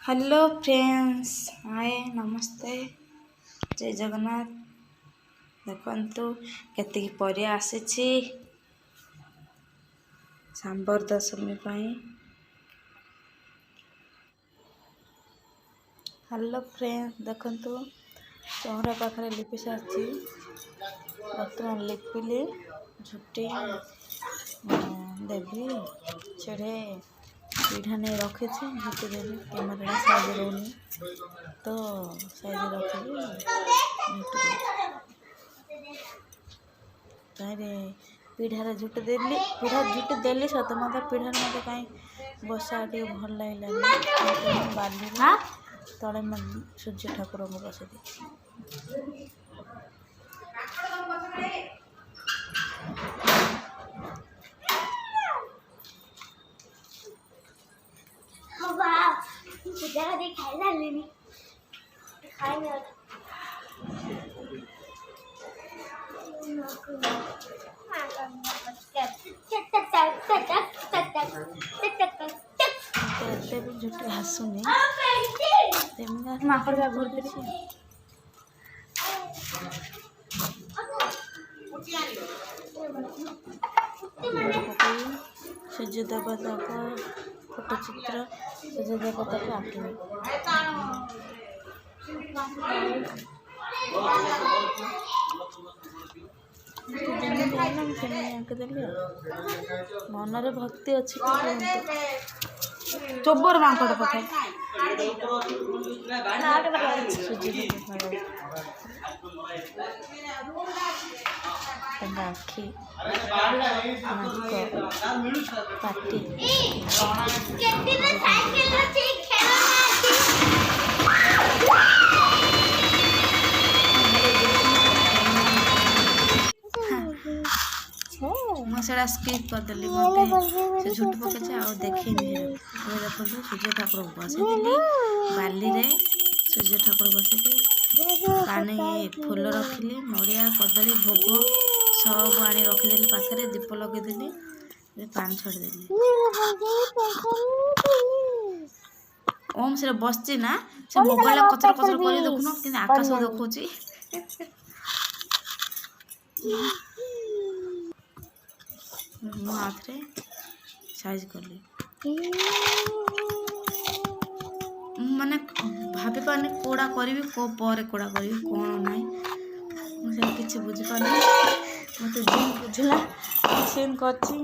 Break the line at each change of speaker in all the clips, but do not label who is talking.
Hello friends, हाय नमस्ते, जय जगन्नाथ। देखंतु केतिकी परिया आसीछि सांबर दशमी पाई। हेलो फ्रेंड्स, देखंतु चौरा पाखरे लिपि सारछि। बर्तमान लिपिले झुटी देवी छेड़े पीढ़ा नहीं रखे झुटी देवी कैमेरा साइज रोनी तो साइज रखी तारे पीढ़ारे झुटी देली पीढ़ा झुटी देली सत मत पीढ़ा मत कहीं बसा टे भल लगे बाली तले सूर्य ठाकुर को बस झुटी हसुनी माकड़ घूर सूर्य देवता का फोटो चित्र सूर्य देवता को आंकिबे मनरे भक्ति अच्छी चोबर माकड़ पकाए आखि पाटी मुझे स्किप करदेली मत से झूठ पके आ देखी देखो सूर्य ठाकुर बसैली बाली रे सूर्य ठाकुर बसैली पानी फूल रखिली नड़िया कदली भोग सब आनी रखीदेली पाखे दीप लगेदेली पान छड़देली ओम से बसची ना से मोबाइल कचर कचर कर देखुन कि आकाश देखुची मो हाथ रे साइज कली माने भाभी पाने कोड़ा करी को पर कोड़ा करी कौन नाई मुझे किसी बुझी पानी मत जिन बुझला सीन करची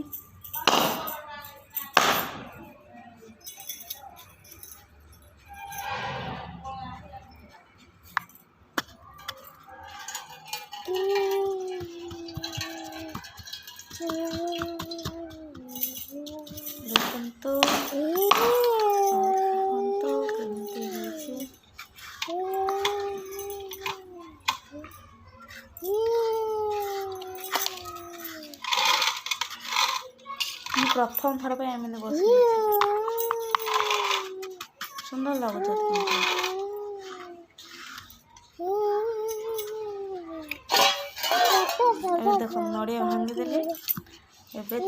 प्रथम थर पे मैंने बस सुंदर लगुच देख नड़िया भांगीदेली एवं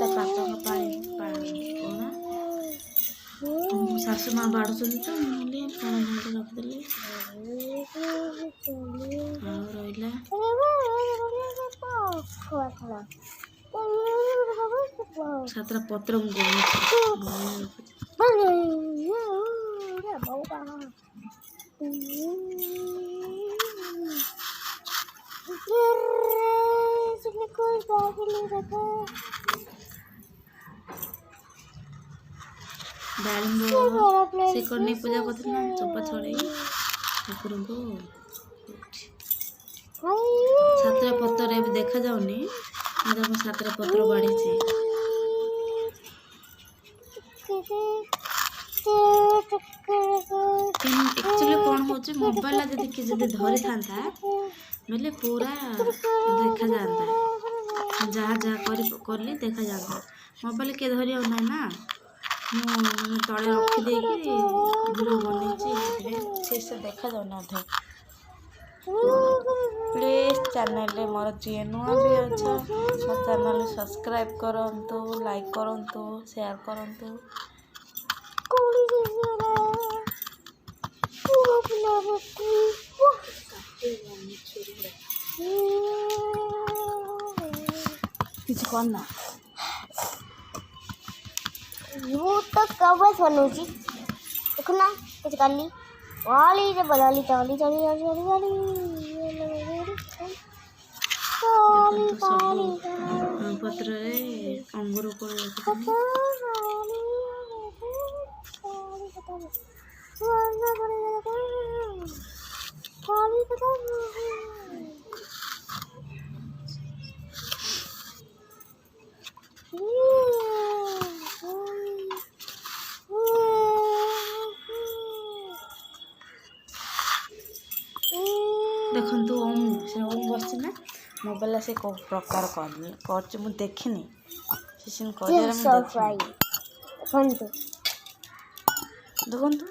शाशु माँ बाढ़ुं तो मुझे पानी भांगी रखिदेली सातरा पत्र डालिंब से करनी पूजा करना चंपा छड़े ठाकुर को सातरा पत्र देखा जाऊनी सातरा पत्र बाढ़ी एक्चुअली कौन हो मोबाइल जब किए धरी था बोले पूरा देखा जाता जहाँ जहाँ करली देखा जाता मोबाइल किए धरी ना ना मुझे तले रखीदे वीडियो बन से देखा जाऊना अधे प्लीज चैनल मोर जी नुआ भी अच्छा मो चैनल सब्सक्राइब करंतु लाइक करंतु शेयर करंतु କିଛି କରନା
ମୁଁ ତ କବେ ଶୁଣୁଛି ଦେଖୁନା କିଛି କାଲି वाली बदाली चाली चाली चाली चाली वाली
ପତ୍ରରେ ଅଙ୍ଗୁର ଉପରେ ରଖିଥିଲି। ଦେଖନ୍ତୁ ଓମ୍ ସେ ଓମ୍ ବସିଛି ନା ମୋବାଇଲ ସେ କେଉଁ ପ୍ରକାର କରୁଛି ମୁଁ ଦେଖିନି ସେ ସିନ୍ କରିବାରେ ମୁଁ ଦେଖନ୍ତୁ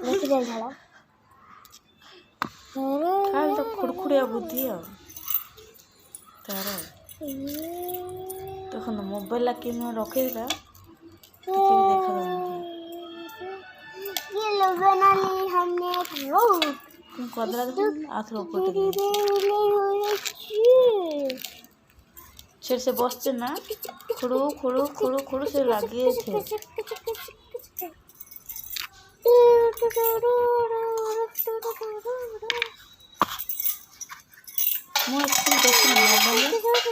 ଖାଲି ତ ଖୁଡ଼ଖୁଡ଼ିଆ ବୁଦ୍ଧି ଆଉ ତାର ଦେଖନ୍ତୁ ମୋବାଇଲ କି ମୁଁ ରଖିଥିଲା କଦରା ଆଉଥରେ ଉପଟେ ସେ ବସছে ନା ଖୁଡ଼ୁ ଖୁଡ଼ୁ ଖୁଡ଼ୁ ଖୁଡ଼ୁ ସେ ଲାଗି ଯାଇଥିବ। ମୁଁ ଆକ୍ଚୁଆଲି ଦେଖିନି ମୋବାଇଲ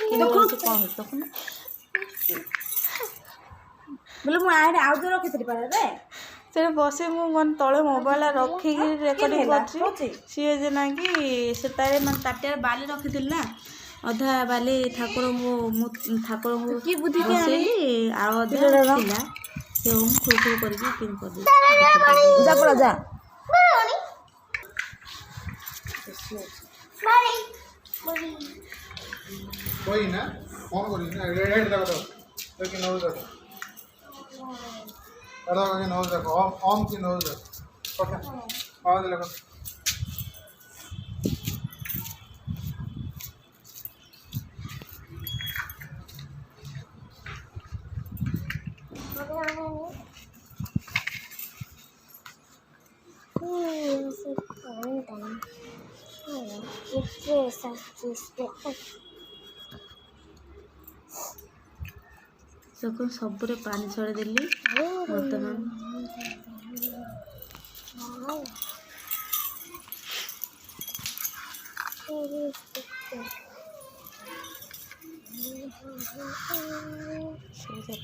କିନ୍ତୁ ସେ କ'ଣ ହେଉଛି ଦେଖୁନ
ବୋଲେ ମୁଁ ଆଇରେ ଆଉ ଯୋଉ ରଖିଥିଲି ପାରେ
ସେଠି ବସି ମୁଁ ମାନେ ତଳେ ମୋବାଇଲ ରଖିକି ରେକର୍ଡିଂ କରୁଛି ସିଏ ଯେ ନାକି ସେ ତାରେ ମାନେ ତାଟିଆରେ ବାଲି ରଖିଥିଲି ନା ଅଧା ବାଲି ଠାକୁରଙ୍କୁ ମୁଁ ଠାକୁରଙ୍କୁ ବସେଇଲି ଆଉ ଅଧା ଥିଲା ସେ ଖୁରୁ ଖୁରୁ କରିକି କିନ୍ କରିଦେଇଛି।
ଯା ପଳା ଯା
कोई ना फोन करी ना रेड देखो लेकिन नोज देखो अरे के नोज देखो ओम की नोज देखो ओके आवाज लगो
ସବୁରେ ପାଣି ଛଡ଼େଇଦେଲି ବର୍ତ୍ତମାନ ସବୁରେ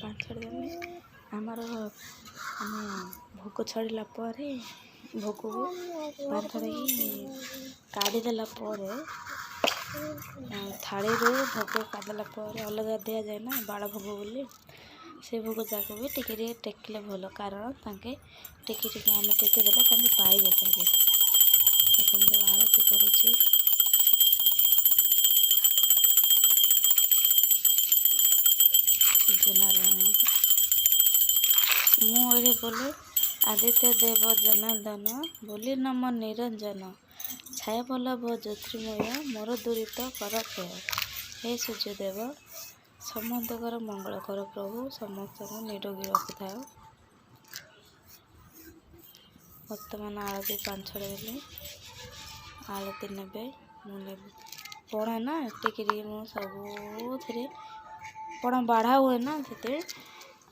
ପାଣି ଛଡ଼େଇଦେଲି ଆମର ଆମେ ଭୋଗ ଛଡ଼ିଲା ପରେ ଭୋଗକୁ ପାଣି ଛଡ଼େଇକି କାଢ଼ିଦେଲା ପରେ ଥାଳିରୁ ଭୋଗ କାଢ଼ିଦେଲା ପରେ ଅଲଗା ଦିଆଯାଏ ନା ବାଳ ଭୋଗ ବୋଲି ସେ ଭୋଗ ଯାକ ବି ଟିକେ ଟିକେ ଟେକିଲେ ଭଲ କାରଣ ତାଙ୍କେ ଟିକେ ଟିକେ ଆମେ ଟେକିଦେଲେ ତାଙ୍କେ ପାଇବେ ପାଇବେ ଦେଖନ୍ତୁ ଆଳତି କରୁଛି ସୂର୍ଯ୍ୟନାରାୟଣ ମୁଁ ଏଠି ବୋଲେ ଆଦିତ୍ୟ ଦେବ ଜନାର୍ଦ୍ଦନ ବୋଲି ନମ ନିରଞ୍ଜନ ଛାୟା ପଲ୍ଲବ ଜ୍ୟୋତିର୍ମୟ ମୋର ଦୂରିତ କର କ୍ଷୟ ହେ ସୂର୍ଯ୍ୟଦେବ ସମସ୍ତଙ୍କର ମଙ୍ଗଳ କର ପ୍ରଭୁ ସମସ୍ତଙ୍କୁ ନିରୋଗୀ ରଖିଥାଅ। ବର୍ତ୍ତମାନ ଆଳତି ପାଣି ଛଡ଼େଇଲି ଆଳତି ନେବେ ମୁଁ ନେବି ପଣା ନା ଟିକେ ଟିକେ ମୁଁ ସବୁଥିରେ ପଣା ବାଢ଼ା ହୁଏ ନା ସେଥିରେ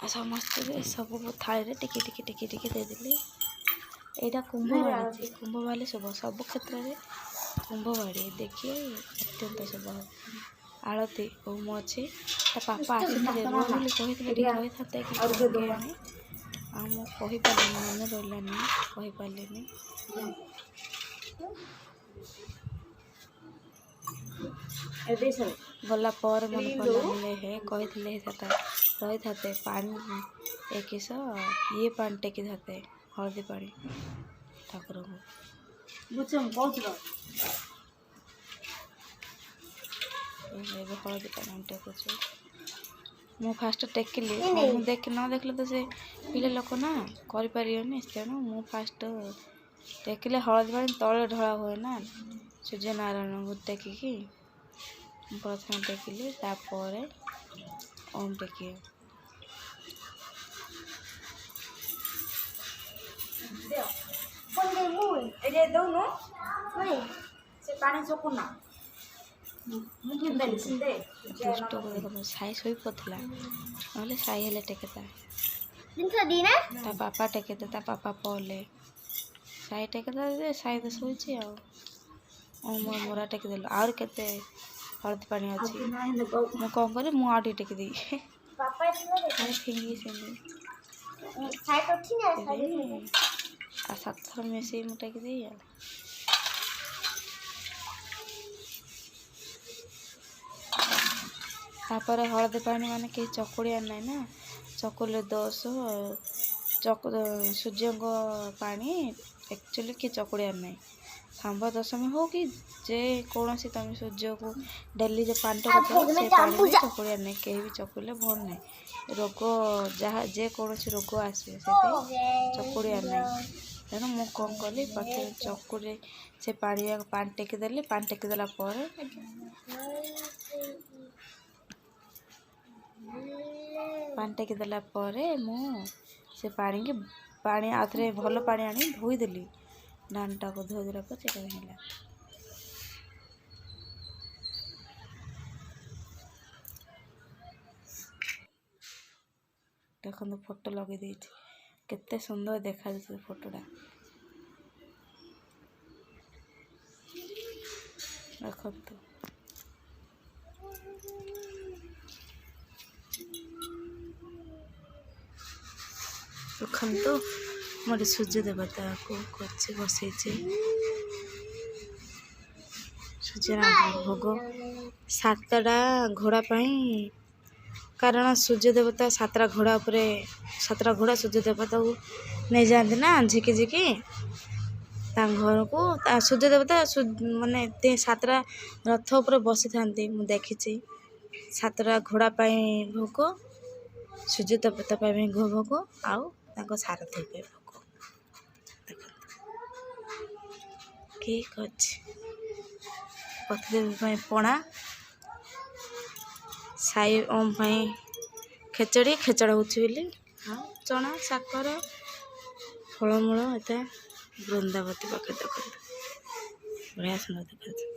ଆଉ ସମସ୍ତେ ସବୁ ଥାଳିରେ ଟିକେ ଟିକେ ଟିକେ ଟିକେ ଦେଇଦେଲି। ଏଇଟା କୁମ୍ଭ ବାଢ଼ିଛି କୁମ୍ଭ ବାଢ଼ିଲେ ଶୁଭ ସବୁ କ୍ଷେତ୍ରରେ କୁମ୍ଭ ବାଢ଼ି ଦେଖିଏ ଅତ୍ୟନ୍ତ ଶୁଭ। ଆଳତି ଓମ ଅଛି ତା ପାପା ଆସିଥିଲେ ରୁହ ବୋଲି କହିଥିଲେ ଟିକେ ରହିଥାନ୍ତେ କିନ୍ତୁ କେଜାଣି ଆଉ ମୁଁ କହିପାରିଲିନି ମନେ ରହିଲାନି କହିପାରିଲିନି। ଗଲା ପରେ ମନେ ପଡ଼ିଲା ହେ କହିଥିଲେ ହେଇଥାନ୍ତା ରହିଥାନ୍ତେ ପାଣି ଏ କିସ ଇଏ ପାଣି ଟେକିଥାନ୍ତେ ହଳଦୀ ପାଣି ଠାକୁରଙ୍କୁ ଏବେ ହଳଦୀ ପାଣି ଟେକୁଛୁ। ମୁଁ ଫାଷ୍ଟ ଟେକିଲି ମୁଁ ନ ଦେଖିଲେ ତ ସେ ପିଲା ଲୋକ ନା କରିପାରିବନି ତେଣୁ ମୁଁ ଫାଷ୍ଟ ଟେକିଲେ ହଳଦୀ ପାଣି ତଳେ ଢଳା ହୁଏ ନା ସୂର୍ଯ୍ୟନାରାୟଣଙ୍କୁ ଟେକିକି ପ୍ରଥମେ ଟେକିଲି ତାପରେ ଓମ୍ ଟେକିଏ
ସେ ପାଣି ଶୁଖୁନା ମୁଁ କିଣିଦେଲି ସିନ୍ଦେ
ଦୁଷ୍ଟକୁ ଦେଖନ୍ତୁ ସାଇ ଶୋଇ ପଡ଼ିଥିଲା ନହେଲେ ସାଇ ହେଲେ ଟେକେତା
ଜିନିଷ ଦିନା
ତା ବାପା ଟେକେତେ ତା ବାପା ପଲେ ସାଇ ଟେକେତା ଯେ ସାଇ ତ ଶୋଇଛି ଆଉ ମୋରା ଟେକିଦେଲୁ ଆହୁରି କେତେ ହଳଦୀ ପାଣି ଅଛି ମୁଁ କ'ଣ କରିବି ମୁଁ ଆଉ ଟିକେ ଟେକିଦେବି
ବାପା
ଫିଙ୍ଗି ସେମିତି
ସାଇଟ୍ ଅଛି ନା
ଆଉ 7 ଥର ମିଶେଇ ମୁଁ ଟେକିଦେବି ଆଉ ତାପରେ ହଳଦୀ ପାଣି ମାନେ କେହି ଚକୁଡ଼ିଆର ନାହିଁ ନା ଚକୁଡ଼ିଲେ ଦୋଷ ସୂର୍ଯ୍ୟଙ୍କ ପାଣି ଆକ୍ଚୁଆଲି କିଏ ଚକୁଡ଼ିଆର ନାହିଁ ଶାମ୍ବ ଦଶମୀ ହଉ କି ଯେକୌଣସି ତମେ ସୂର୍ଯ୍ୟକୁ ଡେଲି ଯେ ପାଣି ଟକୁଛ ସେ ପାଣି ବି ଚକୁଡ଼ିଆର ନାହିଁ କେହି ବି ଚକୁଡ଼ିଲେ ଭଲ ନାହିଁ ରୋଗ ଯାହା ଯେକୌଣସି ରୋଗ ଆସିବ ସେଥିପାଇଁ ଚକୁଡ଼ିଆର ନାହିଁ ତେଣୁ ମୁଁ କ'ଣ କଲି ପ୍ରଥମେ ଚକୁଡ଼ି ସେ ପାଣି ଟେକିଦେଲି ପାଣି ଟେକିଦେଲା ପରେ ପାଣି ଟେକିଦେଲା ପରେ ମୁଁ ସେ ପାଣି ଆଉଥରେ ଭଲ ପାଣି ଆଣି ଧୋଇଦେଲି ଧାନଟାକୁ ଧୋଇଦେଲା ପରେ ସେଇଟା ହେଲା ଦେଖନ୍ତୁ ଫଟୋ ଲଗେଇ ଦେଇଛି କେତେ ସୁନ୍ଦର ଦେଖାଯାଉଛି ଫଟୋଟା ଦେଖନ୍ତୁ ଦେଖନ୍ତୁ ମୋର ସୂର୍ଯ୍ୟ ଦେବତାକୁ କରିଛି ବସେଇଛି ସୂର୍ଯ୍ୟନାରାୟଣ ଭୋଗ 7ଟା ଘୋଡ଼ା ପାଇଁ କାରଣ ସୂର୍ଯ୍ୟ ଦେବତା 7ଟା ଘୋଡ଼ା ଉପରେ 7ଟା ଘୋଡ଼ା ସୂର୍ଯ୍ୟ ଦେବତାକୁ ନେଇଯାଆନ୍ତି ନା ଝିକି ଝିକି ତାଙ୍କ ଘରକୁ ସୂର୍ଯ୍ୟ ଦେବତା ମାନେ 7ଟା ରଥ ଉପରେ ବସିଥାନ୍ତି ମୁଁ ଦେଖିଛି 7ଟା ଘୋଡ଼ା ପାଇଁ ଭୋଗ ସୂର୍ଯ୍ୟ ଦେବତା ପାଇଁ ଭୋଗ ଆଉ ତାଙ୍କ ସାରଥୀ ପାଇଁ ଭୋଗ ଦେଖନ୍ତୁ ଠିକ୍ ଅଛି ପତିଦେବୀ ପାଇଁ ପଣା ସାଇ ଓମ୍ ପାଇଁ ଖେଚଡ଼ି ହେଉଛି ବୋଲି ଆଉ ଚଣା ସାକର ଫଳମୂଳ ଏତେ ବୃନ୍ଦାବତୀ ପାଖରେ ଦେଖନ୍ତୁ ବଢ଼ିଆ ସୁନ୍ଦର ଦେଖାଯାଉଛି